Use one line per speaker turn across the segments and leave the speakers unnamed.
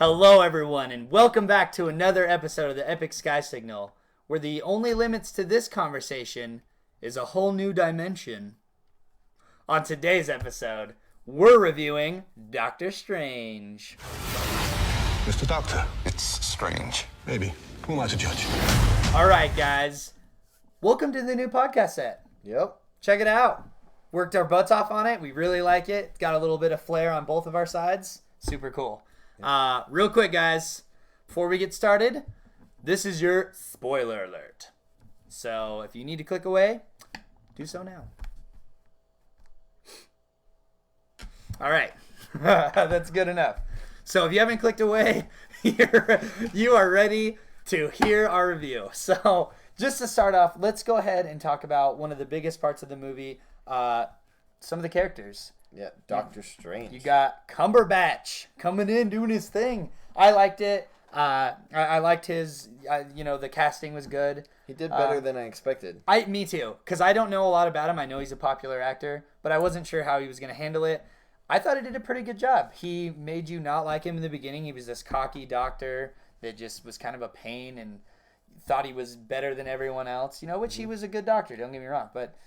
Hello, everyone, and welcome back to another episode of the Epic Skysignal, where the only limits to this conversation is a whole new dimension. On today's episode, we're reviewing Doctor Strange.
Mr. Doctor.
It's strange.
Maybe. Who am I to judge?
All right, guys. Welcome to the new podcast set.
Yep.
Check it out. Worked our butts off on it. We really like it. It's got a little bit of flair on both of our sides. Super cool. Real quick, guys, before we get started, this is your spoiler alert. So if you need to click away, do so now. All right. That's good enough. So if you haven't clicked away, you are ready to hear our review. So just to start off, let's go ahead and talk about one of the biggest parts of the movie, some of the characters.
Yeah, Doctor Strange.
You got Cumberbatch coming in, doing his thing. I liked it. I liked his, the casting was good.
He did better than I expected.
Me too, because I don't know a lot about him. I know he's a popular actor, but I wasn't sure how he was going to handle it. I thought he did a pretty good job. He made you not like him in the beginning. He was this cocky doctor that just was kind of a pain and thought he was better than everyone else, which he was a good doctor, don't get me wrong, but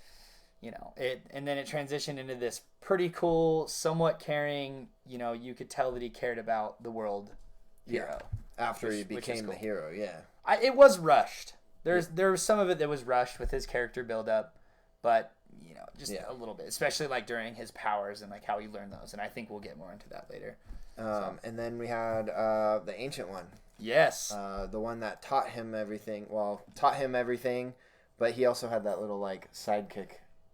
and then it transitioned into this pretty cool, somewhat caring, you could tell that he cared about the world hero.
After he became the hero, yeah.
It was rushed. There was some of it that was rushed with his character build-up, but, a little bit, especially like during his powers and like how he learned those, and I think we'll get more into that later.
And then we had the Ancient One.
Yes.
The one that taught him everything, but he also had that little, sidekick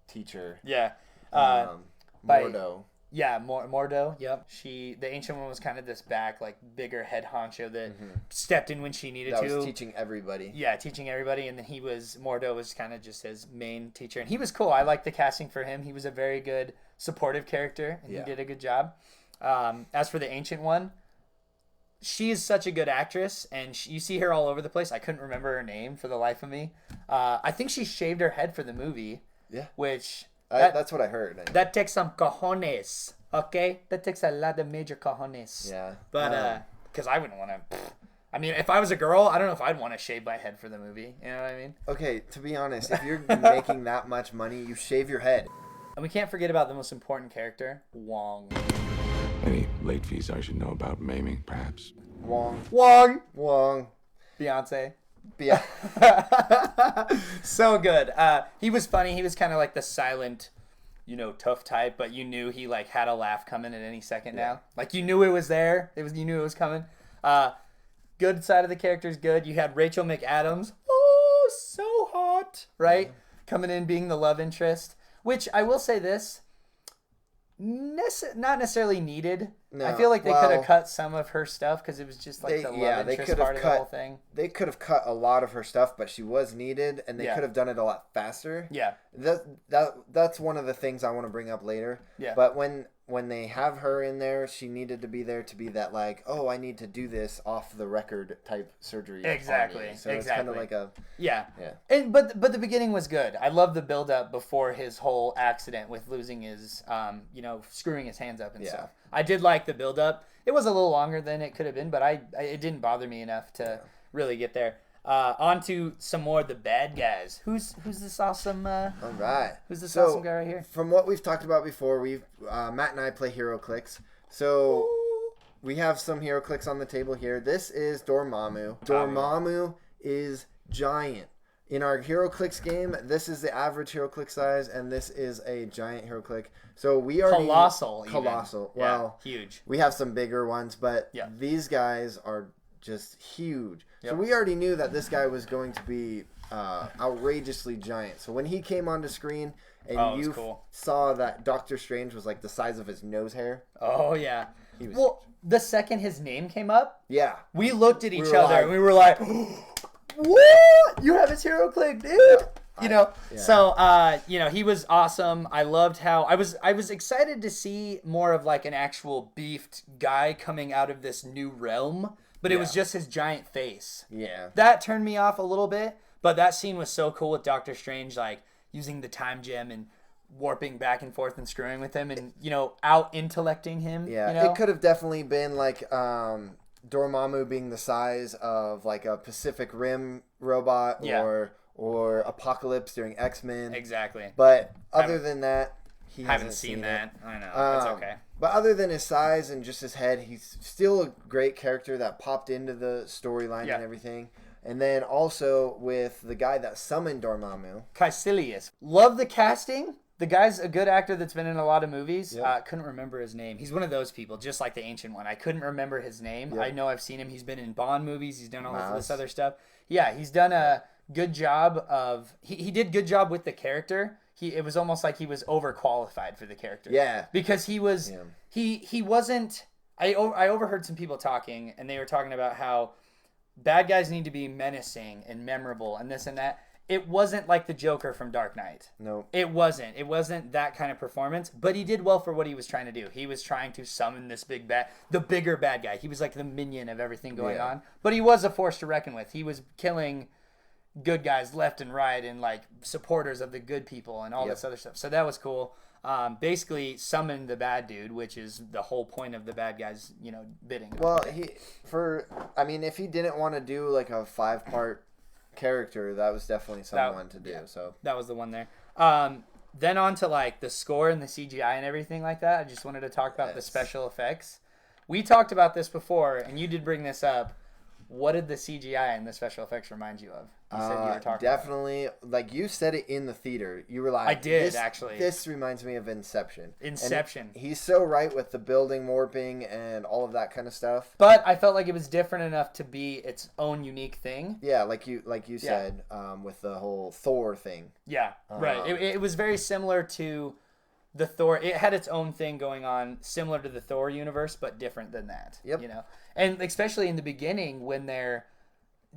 teacher.
Yeah.
Mordo.
Mordo. Yep. The Ancient One was kind of this bigger head honcho that stepped in when she needed to.
That was teaching everybody.
Yeah, teaching everybody, and then Mordo was kind of just his main teacher, and he was cool. I liked the casting for him. He was a very good supportive character, and he did a good job. As for the Ancient One, she is such a good actress, and you see her all over the place. I couldn't remember her name for the life of me. I think she shaved her head for the movie. Yeah. Which...
that's what I heard.
That takes some cojones, okay? That takes a lot of major cojones.
Yeah.
But, because I wouldn't want to... I mean, if I was a girl, I don't know if I'd want to shave my head for the movie. You know what I mean?
Okay, to be honest, if you're making that much money, you shave your head.
And we can't forget about the most important character, Wong.
Any late fees I should know about maiming, perhaps?
Wong.
Beyonce.
Yeah.
So good. He was funny. He was kind of like the silent, tough type, but you knew he had a laugh coming at any second now. You knew it was there. You knew it was coming. Good side of the character is good. You had Rachel McAdams. Oh, so hot. Right? Coming in being the love interest, which I will say this, not necessarily needed. No, I feel like they could have cut some of her stuff because it was just the love interest part of the whole thing.
They could have cut a lot of her stuff, but she was needed, and they could have done it a lot faster.
Yeah.
That's one of the things I want to bring up later. Yeah. But when they have her in there, she needed to be there to be that I need to do this off the record type surgery.
Exactly.
So it's kind of like a
And but the beginning was good. I love the build up before his whole accident with losing his screwing his hands up and stuff. I did like the build up. It was a little longer than it could have been, but it didn't bother me enough to really get there. On to some more of the bad guys. Who's this awesome? All
right.
Who's this awesome guy right here?
From what we've talked about before, Matt and I play Hero Clicks. So we have some Hero Clicks on the table here. This is Dormammu. Dormammu is giant. In our Hero Clicks game, this is the average Hero Click size, and this is a giant Hero Click. So we are
colossal.
Well,
huge.
We have some bigger ones, but these guys are just huge. Yep. So we already knew that this guy was going to be outrageously giant. So when he came onto screen and you saw that Doctor Strange was the size of his nose hair.
Oh, yeah. The second his name came up, we looked at each other and we were like, what? You have his Hero Click, dude. So he was awesome. I loved how I was excited to see more of an actual beefed guy coming out of this new realm, but it was just his giant face. Yeah. That turned me off a little bit, but that scene was so cool with Doctor Strange using the time gem and warping back and forth and screwing with him and out intellecting him.
Yeah. It could have definitely been Dormammu being the size of like a Pacific Rim robot or Apocalypse during X-Men.
Exactly.
But other than that, he
haven't
hasn't
seen
that.
I know. That's okay.
But other than his size and just his head, he's still a great character that popped into the storyline and everything. And then also with the guy that summoned Dormammu.
Basilius. Love the casting. The guy's a good actor that's been in a lot of movies. Yep. Couldn't remember his name. He's one of those people, just like the Ancient One. I couldn't remember his name. Yep. I know I've seen him. He's been in Bond movies. He's done all of this other stuff. Yeah, he's done a good job of... He did good job with the character. It was almost like he was overqualified for the character. Yeah. Because he was... Yeah. He wasn't... I overheard some people talking, and they were talking about how bad guys need to be menacing and memorable and this and that. It wasn't like the Joker from Dark Knight. No. It wasn't. It wasn't that kind of performance, but he did well for what he was trying to do. He was trying to summon this the bigger bad guy. He was like the minion of everything going on, but he was a force to reckon with. He was killing good guys left and right and like supporters of the good people and all this other stuff. So that was cool. Basically summoned the bad dude, which is the whole point of the bad guy's, bidding. Well,
if he didn't want to do like a 5-part character, that was definitely someone to do. Yeah, so
that was the one there. Then on to like the score and the CGI and everything like that. I just wanted to talk about the special effects. We talked about this before, and you did bring this up. What did the CGI and the special effects remind you of? You said you were talking
definitely about it. Like you said it in the theater. You were like,
I did actually.
This reminds me of Inception.
Inception.
And he's so right with the building warping and all of that kind of stuff.
But I felt like it was different enough to be its own unique thing.
Yeah, like you said, with the whole Thor thing.
Yeah, right. It was very similar to the Thor. It had its own thing going on, similar to the Thor universe, but different than that. Yep. And especially in the beginning when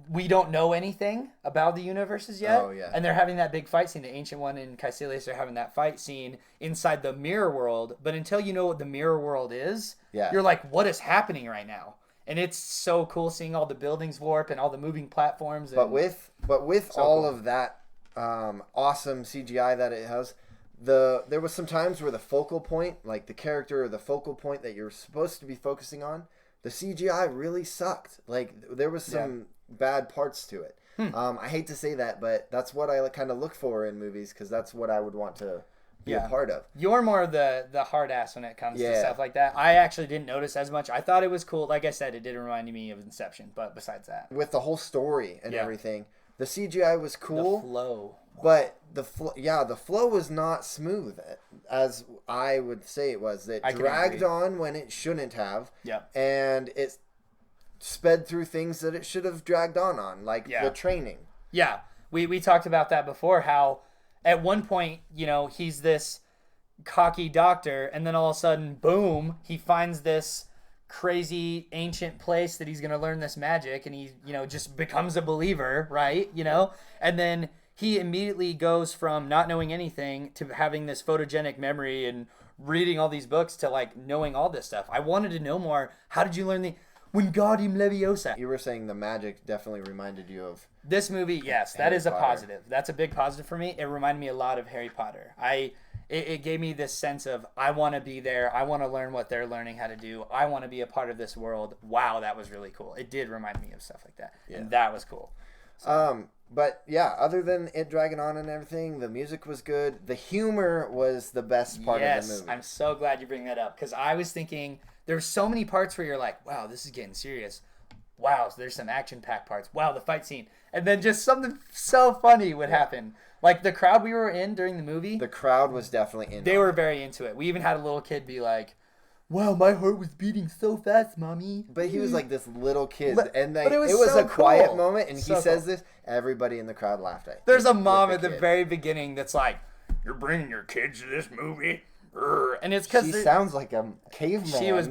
we don't know anything about the universes yet. Oh, yeah. And they're having that big fight scene. The Ancient One and Basilius are having that fight scene inside the mirror world. But until you know what the mirror world is, you're like, what is happening right now? And it's so cool seeing all the buildings warp and all the moving platforms.
But with so all of that awesome CGI that it has, there was some times where the focal point, like the character or the focal point that you're supposed to be focusing on, the CGI really sucked. Like there was some bad parts to it. I hate to say that, but that's what I kind of look for in movies because that's what I would want to be a part of.
You're more the hard ass when it comes to stuff like that. I actually didn't notice as much. I thought it was cool. Like I said, it did remind me of Inception, but besides that,
with the whole story and everything, the CGI was cool.
The flow.
But the flow was not smooth, as I would say it was. It dragged on when it shouldn't have. Yeah. And it sped through things that it should have dragged on, like the training.
Yeah. We talked about that before, how at one point, he's this cocky doctor, and then all of a sudden, boom, he finds this crazy ancient place that he's going to learn this magic, and he, just becomes a believer, right? And then he immediately goes from not knowing anything to having this photogenic memory and reading all these books to like knowing all this stuff. I wanted to know more. How did you learn Wingardium Leviosa?
You were saying the magic definitely reminded you of
this movie. Yes, that is a positive. That's a big positive for me. It reminded me a lot of Harry Potter. It gave me this sense of I want to be there. I want to learn what they're learning how to do. I want to be a part of this world. Wow, that was really cool. It did remind me of stuff like that, and that was cool.
So. But yeah, other than it dragging on and everything, the music was good. The humor was the best part of the movie.
Yes, I'm so glad you bring that up because I was thinking there's so many parts where you're like, wow, this is getting serious. Wow, there's some action-packed parts. Wow, the fight scene. And then just something so funny would happen. Like the crowd we were in during the movie.
The crowd was definitely in.
They were very into it. We even had a little kid be like, wow, my heart was beating so fast, Mommy.
But he was like this little kid. And it was so a quiet moment, and he says this. Everybody in the crowd laughed at him.
There's a mom at the very beginning that's like, you're bringing your kids to this movie? And it's because
she sounds like a caveman.
She was,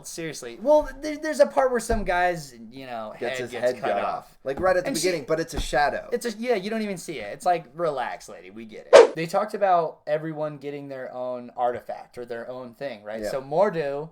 seriously. Well, there's a part where some guy's,
gets his head cut off. Like right at the beginning, but it's a shadow.
You don't even see it. It's like, relax, lady, we get it. They talked about everyone getting their own artifact or their own thing, right? Yeah. So Mordo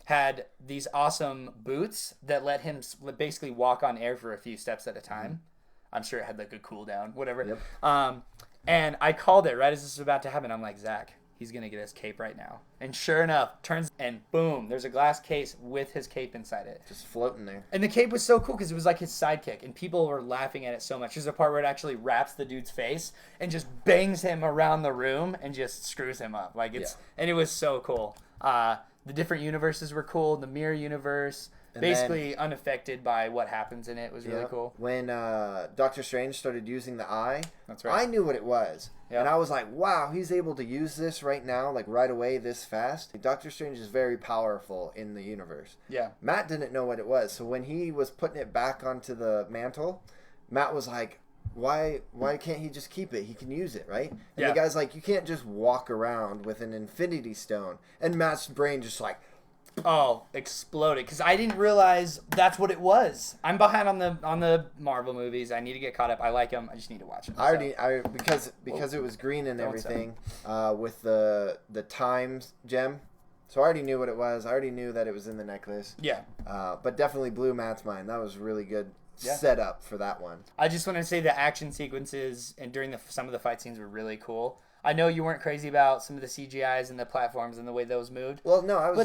had these awesome boots that let him basically walk on air for a few steps at a time. Mm-hmm. I'm sure it had like a cooldown, whatever. Yep. And I called it right as this was about to happen. I'm like, Zach, he's going to get his cape right now. And sure enough, turns and boom, there's a glass case with his cape inside it.
Just floating there.
And the cape was so cool because it was like his sidekick. And people were laughing at it so much. There's a part where it actually wraps the dude's face and just bangs him around the room and just screws him up. Like and it was so cool. The different universes were cool. The mirror universe. And basically unaffected by what happens in it was really cool.
When Doctor Strange started using the eye,
that's right.
I knew what it was. Yep. And I was like, wow, he's able to use this right now, like right away this fast. Doctor Strange is very powerful in the universe.
Yeah.
Matt didn't know what it was. So when he was putting it back onto the mantle, Matt was like, why can't he just keep it? He can use it, right? And the guy's like, you can't just walk around with an Infinity Stone. And Matt's brain just like...
exploded because I didn't realize that's what it was. I'm behind on the Marvel movies. I need to get caught up. I like them. I just need to watch them.
Because it was green and everything with the Times gem. So I already knew what it was. I already knew that it was in the necklace.
Yeah.
But definitely blew Matt's mind. That was really good setup for that one.
I just want to say the action sequences and during some of the fight scenes were really cool. I know you weren't crazy about some of the CGIs and the platforms and the way those moved.
Well, no, I was.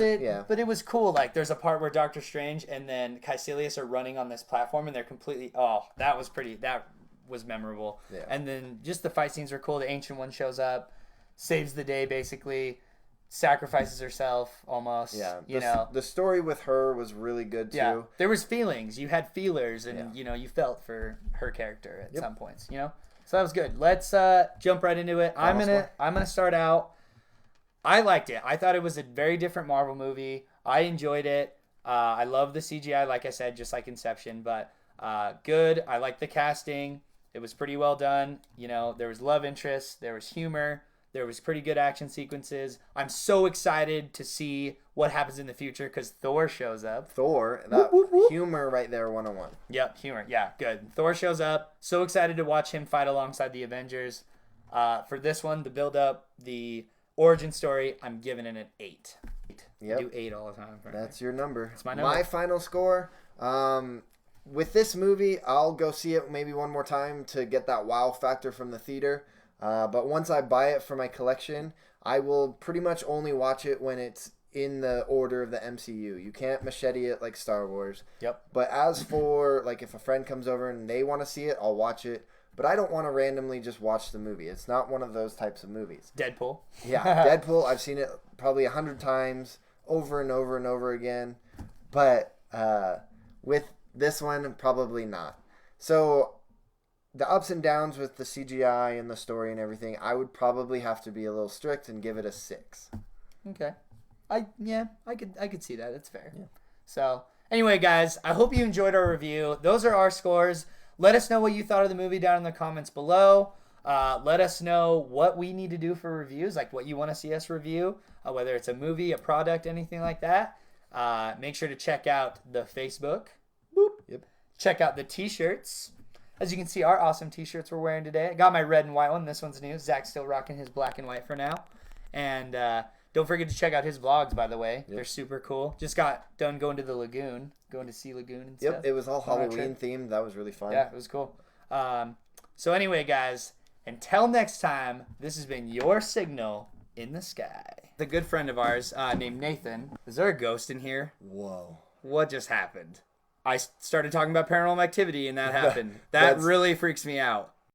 But it was cool. Like, there's a part where Doctor Strange and then Basilius are running on this platform, and they're completely. Oh, that was memorable. Yeah. And then just the fight scenes were cool. The Ancient One shows up, saves the day basically, sacrifices herself almost. Yeah.
The story with her was really good too. Yeah.
There was feelings. You had feelers, and you felt for her character at some points. So that was good. Let's jump right into it. I'm gonna start out. I liked it. I thought it was a very different Marvel movie. I enjoyed it. I love the CGI, like I said, just like Inception. But good. I liked the casting. It was pretty well done. There was love interest. There was humor. There was pretty good action sequences. I'm so excited to see what happens in the future because Thor shows up.
Humor right there, 101.
Yep, humor. Yeah, good. Thor shows up. So excited to watch him fight alongside the Avengers. For this one, the build-up, the origin story, I'm giving it an 8.
Yep.
I do 8 all the time.
That's your number.
That's my number.
My final score, with this movie, I'll go see it maybe one more time to get that wow factor from the theater. But once I buy it for my collection, I will pretty much only watch it when it's in the order of the MCU. You can't machete it like Star Wars.
Yep.
But as for, like, if a friend comes over and they want to see it, I'll watch it. But I don't want to randomly just watch the movie. It's not one of those types of movies.
Deadpool.
Yeah, Deadpool. I've seen it probably 100 times over and over and over again. But with this one, probably not. So the ups and downs with the CGI and the story and everything, I would probably have to be a little strict and give it a 6.
Okay. I could see that. That's fair. Yeah. So anyway, guys, I hope you enjoyed our review. Those are our scores. Let us know what you thought of the movie down in the comments below. Let us know what we need to do for reviews, like what you want to see us review, whether it's a movie, a product, anything like that. Make sure to check out the Facebook. Boop.
Yep.
Check out the t-shirts. As you can see, our awesome t-shirts we're wearing today. I got my red and white one. This one's new. Zacks still rocking his black and white for now. And don't forget to check out his vlogs, by the way. Yep. They're super cool. Just got done going to the lagoon, going to Sea Lagoon and stuff.
Yep, it was all Halloween themed. That was really fun.
Yeah, it was cool. So anyway, guys, until next time, this has been your signal in the sky. The good friend of ours named Nathan. Is there a ghost in here?
Whoa.
What just happened? I started talking about Paranormal Activity and that happened. That really freaks me out.